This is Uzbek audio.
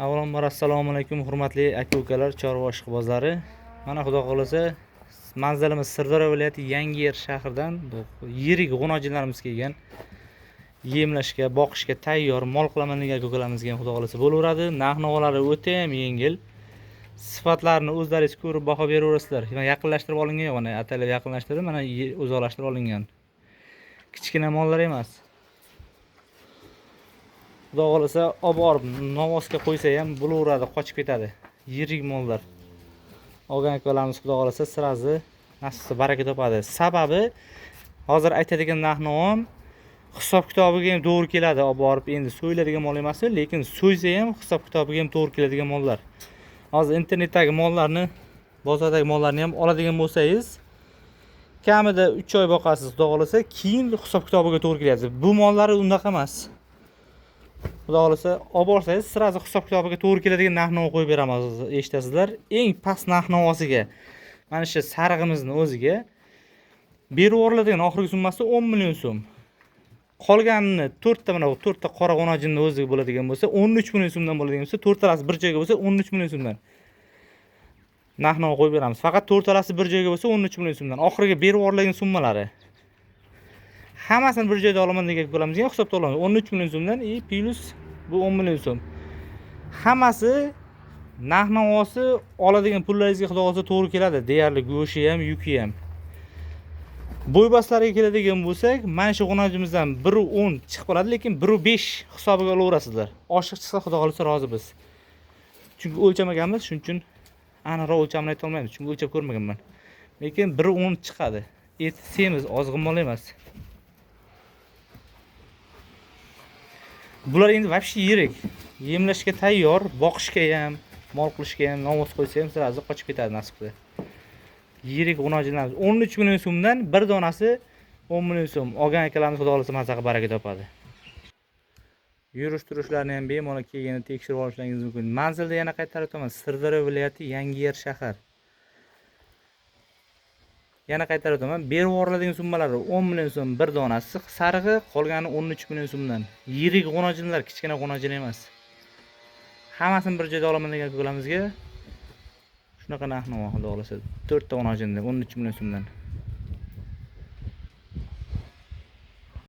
Avvalambor assalomu alaykum hurmatli aka-ukalar, chorva ishqibozlari. Mana xudo xolasa manzilimiz Sirdaryo viloyati Yangiyer shahridan yirik g'unojinlarimiz kelgan. Yemlashga, boqishga tayyor mol qilaman degan aka-ukalarimiz ham xudo xolasa bo'laveradi. Narx-navolari o'ta ham yengil. Sifatlarini o'zlaringiz ko'rib baho beraverasizlar. Mana yaqinlashtirib olingan, mana atalab yaqinlashtirib, mana uzoqlashtirib olingan. Kichkina mollar emas. Xudo xolasa olib borib novosga qo'ysa ham bo'laveradi, qochib ketadi. Yirik mollar. Olgan akalarimiz xudo xolasa sirazi nasibda baraka topadi. Sababi hozir aytadigan narx-navom hisob-kitobiga ham to'g'ri keladi. Olib borib endi so'yiladigan mol emas, lekin so'ysa ham hisob-kitobiga ham to'g'ri keladigan mollar. Hozir internetdagi mollarni, bozordagi mollarni ham oladigan bo'lsangiz, kamida 3 oy boqasiz, xudo xolasa, keyin hisob-kitobiga to'g'ri keladi. Bu mollari unaqa emas. Xudo xolasa olib borsangiz sirazi hisob-kitobiga to'g'ri keladigan narx-navo qo'yib beramiz, eshitasizlar. Eng past narx-navosiga, mana shu sarig'imizni o'ziga berib yuboriladigan oxirgi summasi 10 million so'm. Qolganini 4 ta mana 4 ta qora g'unojinni o'ziga bo'ladigan bo'lsa 13 million so'mdan bo'ladigan bo'lsa, 4 talasi bir joyga bo'lsa 13 million so'mdan narx-navo qo'yib beramiz. Faqat 4 talasi bir joyga bo'lsa 13 million so'mdan. Oxiriga berib yuboriladigan summalari hammasini bir joyda olaman degan ko'lamizga hisobda olamiz. 13 million so'mdan plus bu 10 million so'm. Hammasi narx-navosi oladigan pullaringizga xudo xolasa to'g'ri keladi. Deyarli go'shi ham, yuki ham. Bo'yboslarga keladigan bo'lsak, mana shu g'unojimizdan 1.10 chiqib qoladi, lekin 1.5 hisobiga olaverasizlar. Oshiq chiqsa xudo xolasa rozimiz. Chunki o'lchamaganmiz, shuning uchun aniqroq o'lchamini ayta olmaymiz, chunki o'lchab ko'rmaganman. Lekin 1.10 chiqadi. Et semiz, ozg'in mol emas. Bular endi vobshe yirik. Yemlashga tayyor, boqishga ham, mol qilishga ham, nomus qo'ysa ham sirazi qochib ketadi nasibda. Yirik g'unojinlarimiz 13 million so'mdan bir donasi 10 million so'm. Olgan akalarimiz xudo xolasa mazaqa baraka topadi. Yurish-turishlarni ham bemalol kelganini tekshirib olishlaringiz mumkin. Manzilda yana qaytarib aytaman, Sirdaryo viloyati Yangiyer shahar. Yana qaytarib aytaman, berib yuboriladigan summalari 10 million so'm bir donasi, sarig'i qolgani 13 million so'mdan. Yirik g'unojinlar, kichkina g'unojin emas. Hammasini bir joyda olaman degan ko'lamizga shunaqa narx-navo xudo xolasa 4 ta g'unojinda 13 million so'mdan.